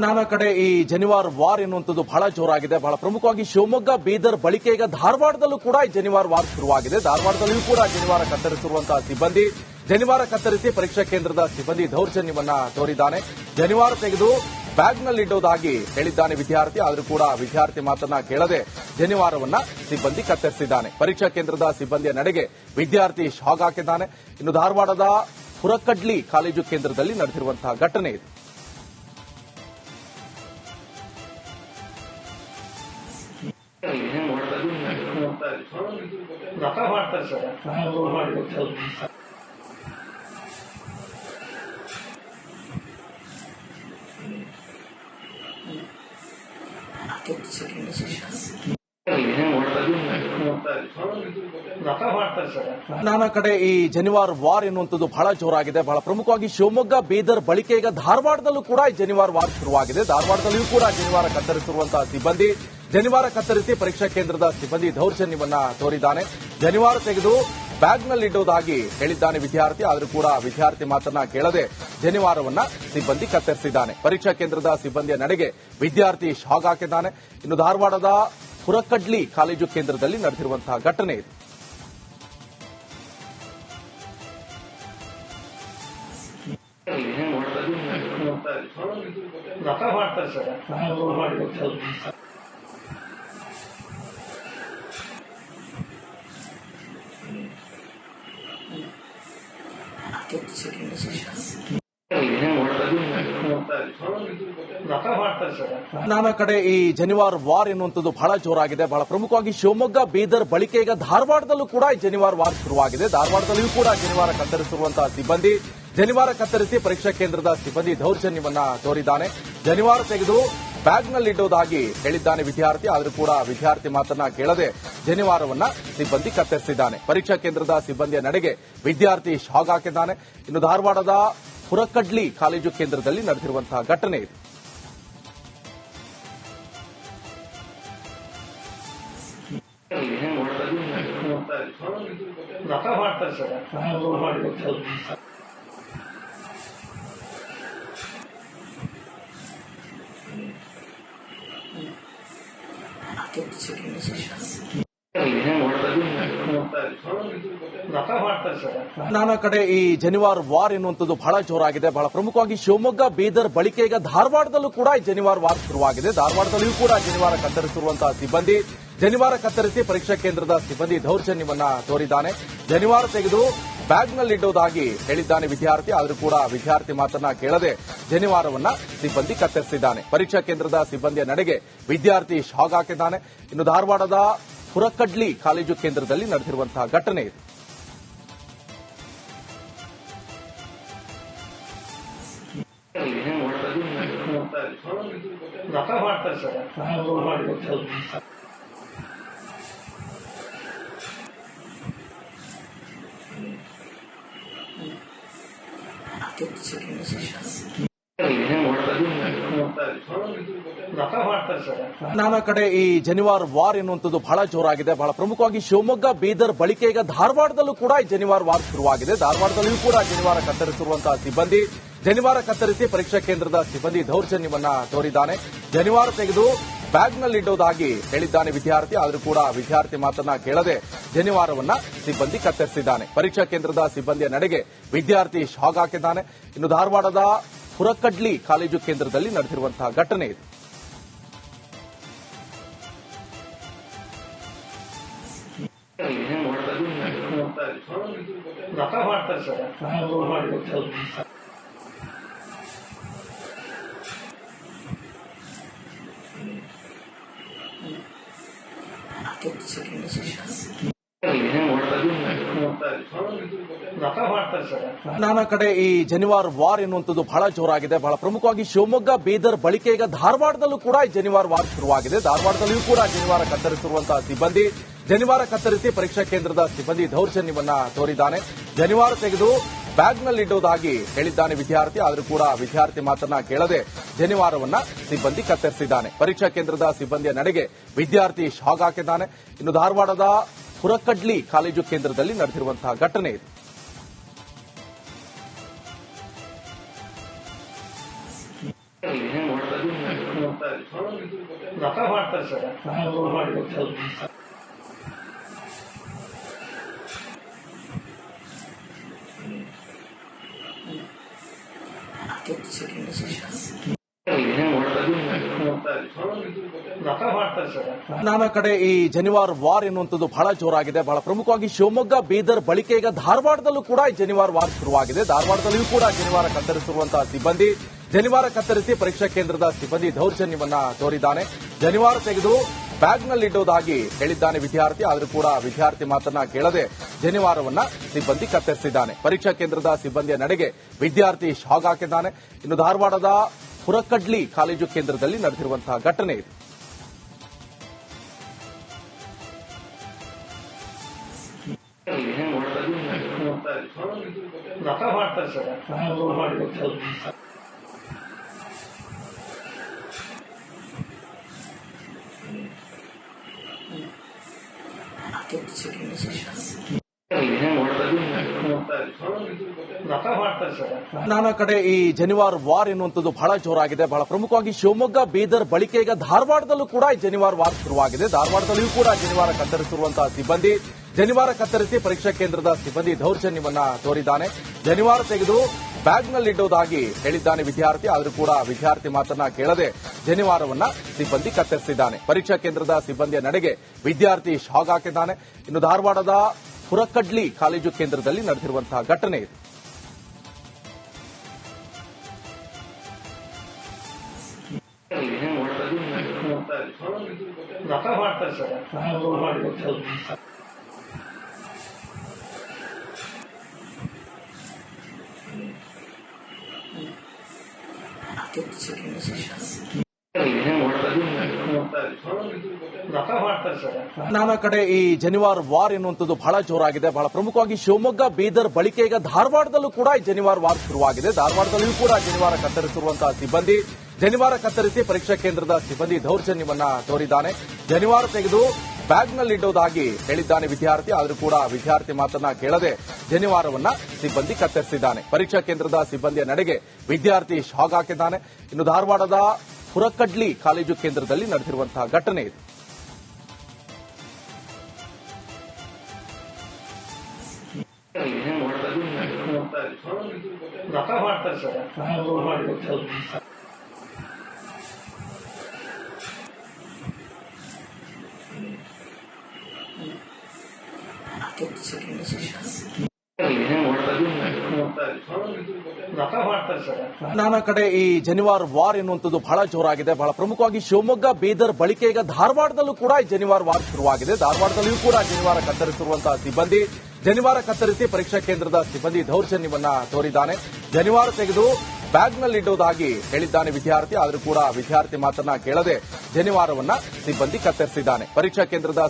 ನಾನಾ ಕಡೆ ಈ ಜನಿವಾರ ವಾರ್ ಎನ್ನುವಂಥದ್ದು ಬಹಳ ಜೋರಾಗಿದೆ. ಬಹಳ ಪ್ರಮುಖವಾಗಿ ಶಿವಮೊಗ್ಗ, ಬೀದರ್ ಬಳಿಕ ಈಗ ಧಾರವಾಡದಲ್ಲೂ ಕೂಡ ಈ ಜನಿವಾರ ವಾರ್ ಶುರುವಾಗಿದೆ. ಧಾರವಾಡದಲ್ಲಿಯೂ ಕೂಡ ಜನಿವಾರ ಕತ್ತರಿಸಿರುವಂತಹ ಸಿಬ್ಬಂದಿ ಜನಿವಾರ ಕತ್ತರಿಸಿ ಪರೀಕ್ಷಾ ಕೇಂದ್ರದ ಸಿಬ್ಬಂದಿ ದೌರ್ಜನ್ಯವನ್ನ ತೋರಿದ್ದಾನೆ. ಜನಿವಾರ ತೆಗೆದು ಬ್ಯಾಗ್ನಲ್ಲಿಡುವುದಾಗಿ ಹೇಳಿದ್ದಾನೆ ವಿದ್ಯಾರ್ಥಿ. ಆದರೂ ಕೂಡ ವಿದ್ಯಾರ್ಥಿ ಮಾತನ್ನ ಕೇಳದೆ ಜನಿವಾರವನ್ನ ಸಿಬ್ಬಂದಿ ಕತ್ತರಿಸಿದ್ದಾನೆ. ಪರೀಕ್ಷಾ ಕೇಂದ್ರದ ಸಿಬ್ಬಂದಿಯ ನಡೆಗೆ ವಿದ್ಯಾರ್ಥಿ ಶಾಕ್ ಹಾಕಿದ್ದಾನೆ. ಇನ್ನು ಧಾರವಾಡದ ಹುರಕಡ್ಲಿ ಕಾಲೇಜು ಕೇಂದ್ರದಲ್ಲಿ ನಡೆದಿರುವಂತಹ ಘಟನೆ ಇದು. ಮಾಡ್ತಾರೆ ಸರ್ ನಾನಾ ಕಡೆ ಈ ಜನಿವಾರ ವಾರ್ ಎನ್ನುವಂಥದ್ದು ಬಹಳ ಜೋರಾಗಿದೆ. ಬಹಳ ಪ್ರಮುಖವಾಗಿ ಶಿವಮೊಗ್ಗ, ಬೀದರ್ ಬಳಿಕ ಈಗ ಧಾರವಾಡದಲ್ಲೂ ಕೂಡ ಈ ಜನಿವಾರ ವಾರ್ ಶುರುವಾಗಿದೆ. ಧಾರವಾಡದಲ್ಲಿಯೂ ಕೂಡ ಜನಿವಾರ ಕತ್ತರಿಸಿರುವಂತಹ ಸಿಬ್ಬಂದಿ ಜನಿವಾರ ಕತ್ತರಿಸಿ ಪರೀಕ್ಷಾ ಕೇಂದ್ರದ ಸಿಬ್ಬಂದಿ ದೌರ್ಜನ್ಯವನ್ನ ತೋರಿದ್ದಾನೆ. ಜನಿವಾರ ತೆಗೆದು ಬ್ಯಾಗ್ನಲ್ಲಿಡುವುದಾಗಿ ಹೇಳಿದ್ದಾನೆ ವಿದ್ಯಾರ್ಥಿ. ಆದರೂ ಕೂಡ ವಿದ್ಯಾರ್ಥಿ ಮಾತನ್ನ ಕೇಳದೆ ಜನಿವಾರವನ್ನ ಸಿಬ್ಬಂದಿ ಕತ್ತರಿಸಿದ್ದಾನೆ. ಪರೀಕ್ಷಾ ಕೇಂದ್ರದ ಸಿಬ್ಬಂದಿಯ ನಡೆಗೆ ವಿದ್ಯಾರ್ಥಿ ಶಾಕ್ ಹಾಕಿದ್ದಾನೆ. ಇನ್ನು ಧಾರವಾಡದ ಹುರಕಡ್ಲಿ ಕಾಲೇಜು ಕೇಂದ್ರದಲ್ಲಿ ನಡೆದಿರುವಂತಹ ಘಟನೆ ಇದು. ಮಾಡ್ತಾರೆ ಸರ್ ನಾನಾ ಕಡೆ ಈ ಜನಿವಾರ ವಾರ್ ಎನ್ನುವಂಥದ್ದು ಬಹಳ ಜೋರಾಗಿದೆ. ಬಹಳ ಪ್ರಮುಖವಾಗಿ ಶಿವಮೊಗ್ಗ, ಬೀದರ್ ಬಳಿಕ ಈಗ ಧಾರವಾಡದಲ್ಲೂ ಕೂಡ ಈ ಜನಿವಾರ ವಾರ್ ಶುರುವಾಗಿದೆ. ಧಾರವಾಡದಲ್ಲಿಯೂ ಕೂಡ ಜನಿವಾರ ಕತ್ತರಿಸಿರುವಂತಹ ಸಿಬ್ಬಂದಿ ಜನಿವಾರ ಕತ್ತರಿಸಿ ಪರೀಕ್ಷಾ ಕೇಂದ್ರದ ಸಿಬ್ಬಂದಿ ದೌರ್ಜನ್ಯವನ್ನ ತೋರಿದ್ದಾನೆ. ಜನಿವಾರ ತೆಗೆದು ಬ್ಯಾಗ್ನಲ್ಲಿಡುವುದಾಗಿ ಹೇಳಿದ್ದಾನೆ ವಿದ್ಯಾರ್ಥಿ. ಆದರೂ ಕೂಡ ವಿದ್ಯಾರ್ಥಿ ಮಾತನ್ನ ಕೇಳದೆ ಜನಿವಾರವನ್ನ ಸಿಬ್ಬಂದಿ ಕತ್ತರಿಸಿದ್ದಾನೆ. ಪರೀಕ್ಷಾ ಕೇಂದ್ರದ ಸಿಬ್ಬಂದಿಯ ನಡೆಗೆ ವಿದ್ಯಾರ್ಥಿ ಶಾಕ್ ಹಾಕಿದ್ದಾನೆ. ಇನ್ನು ಧಾರವಾಡದ ಹುರಕಡ್ಲಿ ಕಾಲೇಜು ಕೇಂದ್ರದಲ್ಲಿ ನಡೆದಿರುವಂತಹ ಘಟನೆ ಇದು. ಮಾಡ್ತಾರೆ ಸರ್ ನಾನಾ ಕಡೆ ಈ ಜನಿವಾರ ವಾರ್ ಎನ್ನುವಂಥದ್ದು ಬಹಳ ಜೋರಾಗಿದೆ. ಬಹಳ ಪ್ರಮುಖವಾಗಿ ಶಿವಮೊಗ್ಗ, ಬೀದರ್ ಬಳಿಕ ಈಗ ಧಾರವಾಡದಲ್ಲೂ ಕೂಡ ಈ ಜನಿವಾರ ವಾರ್ ಶುರುವಾಗಿದೆ. ಧಾರವಾಡದಲ್ಲಿಯೂ ಕೂಡ ಜನಿವಾರ ಕತ್ತರಿಸಿರುವಂತಹ ಸಿಬ್ಬಂದಿ ಜನಿವಾರ ಕತ್ತರಿಸಿ ಪರೀಕ್ಷಾ ಕೇಂದ್ರದ ಸಿಬ್ಬಂದಿ ದೌರ್ಜನ್ಯವನ್ನ ತೋರಿದ್ದಾನೆ. ಜನಿವಾರ ತೆಗೆದು ಬ್ಯಾಗ್ನಲ್ಲಿಡುವುದಾಗಿ ಹೇಳಿದ್ದಾನೆ ವಿದ್ಯಾರ್ಥಿ. ಆದರೂ ಕೂಡ ವಿದ್ಯಾರ್ಥಿ ಮಾತನ್ನ ಕೇಳದೆ ಜನಿವಾರವನ್ನ ಸಿಬ್ಬಂದಿ ಕತ್ತರಿಸಿದ್ದಾನೆ. ಪರೀಕ್ಷಾ ಕೇಂದ್ರದ ಸಿಬ್ಬಂದಿಯ ನಡೆಗೆ ವಿದ್ಯಾರ್ಥಿ ಶಾಕ್ ಹಾಕಿದ್ದಾನೆ. ಇನ್ನು ಧಾರವಾಡದ ಹುರಕಡ್ಲಿ ಕಾಲೇಜು ಕೇಂದ್ರದಲ್ಲಿ ನಡೆದಿರುವಂತಹ ಘಟನೆ ಇದು. ಮಾಡ್ತಾರೆ ಸರ್ ನಾನಾ ಕಡೆ ಈ ಜನಿವಾರ ವಾರ್ ಎನ್ನುವಂಥದ್ದು ಬಹಳ ಜೋರಾಗಿದೆ. ಬಹಳ ಪ್ರಮುಖವಾಗಿ ಶಿವಮೊಗ್ಗ, ಬೀದರ್ ಬಳಿಕ ಈಗ ಧಾರವಾಡದಲ್ಲೂ ಕೂಡ ಈ ಜನಿವಾರ ವಾರ್ ಶುರುವಾಗಿದೆ. ಧಾರವಾಡದಲ್ಲಿಯೂ ಕೂಡ ಜನಿವಾರ ಕತ್ತರಿಸಿರುವಂತಹ ಸಿಬ್ಬಂದಿ ಜನಿವಾರ ಕತ್ತರಿಸಿ ಪರೀಕ್ಷಾ ಕೇಂದ್ರದ ಸಿಬ್ಬಂದಿ ದೌರ್ಜನ್ಯವನ್ನ ತೋರಿದ್ದಾನೆ. ಜನಿವಾರ ತೆಗೆದು ಬ್ಯಾಗ್ನಲ್ಲಿಡುವುದಾಗಿ ಹೇಳಿದ್ದಾನೆ ವಿದ್ಯಾರ್ಥಿ. ಆದರೂ ಕೂಡ ವಿದ್ಯಾರ್ಥಿ ಮಾತನ್ನ ಕೇಳದೆ ಜನಿವಾರವನ್ನ ಸಿಬ್ಬಂದಿ ಕತ್ತರಿಸಿದ್ದಾನೆ. ಪರೀಕ್ಷಾ ಕೇಂದ್ರದ ಸಿಬ್ಬಂದಿಯ ನಡೆಗೆ ವಿದ್ಯಾರ್ಥಿ ಶಾಕ್ ಹಾಕಿದ್ದಾನೆ. ಇನ್ನು ಧಾರವಾಡದ ಹುರಕಡ್ಲಿ ಕಾಲೇಜು ಕೇಂದ್ರದಲ್ಲಿ ನಡೆದಿರುವಂತಹ ಘಟನೆ ಇದು. ಮಾಡ್ತಾರೆ ಸರ್ ನಾನಾ ಕಡೆ ಈ ಜನಿವಾರ ವಾರ್ ಎನ್ನುವಂಥದ್ದು ಬಹಳ ಜೋರಾಗಿದೆ. ಬಹಳ ಪ್ರಮುಖವಾಗಿ ಶಿವಮೊಗ್ಗ, ಬೀದರ್ ಬಳಿಕ ಈಗ ಧಾರವಾಡದಲ್ಲೂ ಕೂಡ ಈ ಜನಿವಾರ ವಾರ್ ಶುರುವಾಗಿದೆ. ಧಾರವಾಡದಲ್ಲಿಯೂ ಕೂಡ ಜನಿವಾರ ಕತ್ತರಿಸಿರುವಂತಹ ಸಿಬ್ಬಂದಿ ಜನಿವಾರ ಕತ್ತರಿಸಿ ಪರೀಕ್ಷಾ ಕೇಂದ್ರದ ಸಿಬ್ಬಂದಿ ದೌರ್ಜನ್ಯವನ್ನ ತೋರಿದ್ದಾನೆ. ಜನಿವಾರ ತೆಗೆದು ಬ್ಯಾಗ್ನಲ್ಲಿಡುವುದಾಗಿ ಹೇಳಿದ್ದಾನೆ ವಿದ್ಯಾರ್ಥಿ. ಆದರೂ ಕೂಡ ವಿದ್ಯಾರ್ಥಿ ಮಾತನ್ನ ಕೇಳದೆ ಜನಿವಾರವನ್ನ ಸಿಬ್ಬಂದಿ ಕತ್ತರಿಸಿದ್ದಾನೆ. ಪರೀಕ್ಷಾ ಕೇಂದ್ರದ ಸಿಬ್ಬಂದಿಯ ನಡೆಗೆ ವಿದ್ಯಾರ್ಥಿ ಶಾಕ್ ಹಾಕಿದ್ದಾನೆ. ಇನ್ನು ಧಾರವಾಡದ ಹುರಕಡ್ಲಿ ಕಾಲೇಜು ಕೇಂದ್ರದಲ್ಲಿ ನಡೆದಿರುವಂತಹ ಘಟನೆ ಇದು. ಮಾಡ್ತಾರೆ ರಥ ಮಾಡ್ತಾರೆ ಸರ್. ರಥ ಮಾಡ್ತಾರೆ ಸರ್. ನಾನಾ ಕಡೆ ಈ ಜನಿವಾರ್ ವಾರ್ ಎನ್ನುವಂಥದ್ದು ಬಹಳ ಜೋರಾಗಿದೆ. ಬಹಳ ಪ್ರಮುಖವಾಗಿ ಶಿವಮೊಗ್ಗ, ಬೀದರ್ ಬಳಿಕೆ ಈಗ ಧಾರವಾಡದಲ್ಲೂ ಕೂಡ ಈ ಜನಿವಾರ್ ವಾರ್ ಶುರುವಾಗಿದೆ. ಧಾರವಾಡದಲ್ಲಿಯೂ ಕೂಡ ಜನಿವಾರ ಕತ್ತರಿಸಿರುವಂತಹ ಸಿಬ್ಬಂದಿ ಜನಿವಾರ ಕತ್ತರಿಸಿ ಪರೀಕ್ಷಾ ಕೇಂದ್ರದ ಸಿಬ್ಬಂದಿ ದೌರ್ಜನ್ಯವನ್ನ ತೋರಿದ್ದಾನೆ. ಜನಿವಾರ ತೆಗೆದು ಬ್ಯಾಗ್ನಲ್ಲಿಡುವುದಾಗಿ ಹೇಳಿದ್ದಾನೆ ವಿದ್ಯಾರ್ಥಿ. ಆದರೂ ಕೂಡ ವಿದ್ಯಾರ್ಥಿ ಮಾತನ್ನ ಕೇಳದೆ ಜನಿವಾರವನ್ನ ಸಿಬ್ಬಂದಿ ಕತ್ತರಿಸಿದ್ದಾನೆ. ಪರೀಕ್ಷಾ ಕೇಂದ್ರದ ಸಿಬ್ಬಂದಿಯ ನಡೆಗೆ ವಿದ್ಯಾರ್ಥಿ ಶಾಕ್ ಹಾಕಿದ್ದಾನೆ. ಇನ್ನು ಧಾರವಾಡದ ಹುರಕಡ್ಲಿ ಕಾಲೇಜು ಕೇಂದ್ರದಲ್ಲಿ ನಡೆದಿರುವಂತಹ ಘಟನೆ ಇದು. ರಥ ಮಾಡ್ತಾರೆ ಸರ್. ರಥ ಮಾಡ್ತಾರೆ ಸರ್. ನಾನಾ ಕಡೆ ಈ ಜನಿವಾರ್ ವಾರ್ ಎನ್ನುವಂಥದ್ದು ಬಹಳ ಜೋರಾಗಿದೆ. ಬಹಳ ಪ್ರಮುಖವಾಗಿ ಶಿವಮೊಗ್ಗ, ಬೀದರ್ ಬಳಿಕೆ ಈಗ ಧಾರವಾಡದಲ್ಲೂ ಕೂಡ ಈ ಜನಿವಾರ್ ವಾರ್ ಶುರುವಾಗಿದೆ. ಧಾರವಾಡದಲ್ಲಿಯೂ ಕೂಡ ಜನಿವಾರ ಕತ್ತರಿಸಿರುವಂತಹ ಸಿಬ್ಬಂದಿ ಜನಿವಾರ ಕತ್ತರಿಸಿ ಪರೀಕ್ಷಾ ಕೇಂದ್ರದ ಸಿಬ್ಬಂದಿ ದೌರ್ಜನ್ಯವನ್ನ ತೋರಿದ್ದಾನೆ. ಜನಿವಾರ ತೆಗೆದು ಬ್ಯಾಗ್ನಲ್ಲಿಡುವುದಾಗಿ ಹೇಳಿದ್ದಾನೆ ವಿದ್ಯಾರ್ಥಿ. ಆದರೂ ಕೂಡ ವಿದ್ಯಾರ್ಥಿ ಮಾತನ್ನ ಕೇಳದೆ ಜನಿವಾರವನ್ನ ಸಿಬ್ಬಂದಿ ಕತ್ತರಿಸಿದ್ದಾನೆ. ಪರೀಕ್ಷಾ ಕೇಂದ್ರದ ಸಿಬ್ಬಂದಿಯ ನಡೆಗೆ ವಿದ್ಯಾರ್ಥಿ ಶಾಕ್ ಹಾಕಿದ್ದಾನೆ. ಇನ್ನು ಧಾರವಾಡದ ಹುರಕಡ್ಲಿ ಕಾಲೇಜು ಕೇಂದ್ರದಲ್ಲಿ ನಡೆದಿರುವಂತಹ ಘಟನೆ ಇದು. ರಥ ಮಾಡ್ತಾರೆ ಸರ್. ರಥ ಮಾಡ್ತಾರೆ ಸರ್. ನಾನಾ ಕಡೆ ಈ ಜನಿವಾರ್ ವಾರ್ ಎನ್ನುವಂಥದ್ದು ಬಹಳ ಜೋರಾಗಿದೆ. ಬಹಳ ಪ್ರಮುಖವಾಗಿ ಶಿವಮೊಗ್ಗ, ಬೀದರ್ ಬಳಿಕೆ ಈಗ ಧಾರವಾಡದಲ್ಲೂ ಕೂಡ ಈ ಜನಿವಾರ್ ವಾರ್ ಶುರುವಾಗಿದೆ. ಧಾರವಾಡದಲ್ಲಿಯೂ ಕೂಡ ಜನಿವಾರ ಕತ್ತರಿಸಿರುವಂತಹ ಸಿಬ್ಬಂದಿ ಜನಿವಾರ ಕತ್ತರಿಸಿ ಪರೀಕ್ಷಾ ಕೇಂದ್ರದ ಸಿಬ್ಬಂದಿ ದೌರ್ಜನ್ಯವನ್ನ ತೋರಿದ್ದಾನೆ. ಜನಿವಾರ ತೆಗೆದು ಬ್ಯಾಗ್ನಲ್ಲಿಡುವುದಾಗಿ ಹೇಳಿದ್ದಾನೆ ವಿದ್ಯಾರ್ಥಿ. ಆದರೂ ಕೂಡ ವಿದ್ಯಾರ್ಥಿ ಮಾತನ್ನ ಕೇಳದೆ ಜನಿವಾರವನ್ನ ಸಿಬ್ಬಂದಿ ಕತ್ತರಿಸಿದ್ದಾನೆ. ಪರೀಕ್ಷಾ ಕೇಂದ್ರದ ಸಿಬ್ಬಂದಿಯ ನಡೆಗೆ ವಿದ್ಯಾರ್ಥಿ ಶಾಕ್ ಹಾಕಿದ್ದಾನೆ. ಇನ್ನು ಧಾರವಾಡದ ಹುರಕಡ್ಲಿ ಕಾಲೇಜು ಕೇಂದ್ರದಲ್ಲಿ ನಡೆದಿರುವಂತಹ ಘಟನೆ ಇದು. ರಥ ಮಾಡ್ತಾರೆ ಸರ್. ರಥ ಮಾಡ್ತಾರೆ ಸರ್. ನಾನಾ ಕಡೆ ಈ ಜನಿವಾರ್ ವಾರ್ ಎನ್ನುವಂಥದ್ದು ಬಹಳ ಜೋರಾಗಿದೆ. ಬಹಳ ಪ್ರಮುಖವಾಗಿ ಶಿವಮೊಗ್ಗ, ಬೀದರ್ ಬಳಿಕೆ ಈಗ ಧಾರವಾಡದಲ್ಲೂ ಕೂಡ ಈ ಜನಿವಾರ್ ವಾರ್ ಶುರುವಾಗಿದೆ. ಧಾರವಾಡದಲ್ಲಿಯೂ ಕೂಡ ಜನಿವಾರ ಕತ್ತರಿಸಿರುವಂತಹ ಸಿಬ್ಬಂದಿ ಜನಿವಾರ ಕತ್ತರಿಸಿ ಪರೀಕ್ಷಾ ಕೇಂದ್ರದ ಸಿಬ್ಬಂದಿ ದೌರ್ಜನ್ಯವನ್ನ ತೋರಿದ್ದಾನೆ. ಜನಿವಾರ ತೆಗೆದು ಬ್ಯಾಗ್ನಲ್ಲಿಡುವುದಾಗಿ ಹೇಳಿದ್ದಾನೆ ವಿದ್ಯಾರ್ಥಿ. ಆದರೂ ಕೂಡ ವಿದ್ಯಾರ್ಥಿ ಮಾತನ್ನ ಕೇಳದೆ ಜನಿವಾರವನ್ನ ಸಿಬ್ಬಂದಿ ಕತ್ತರಿಸಿದ್ದಾನೆ. ಪರೀಕ್ಷಾ ಕೇಂದ್ರದ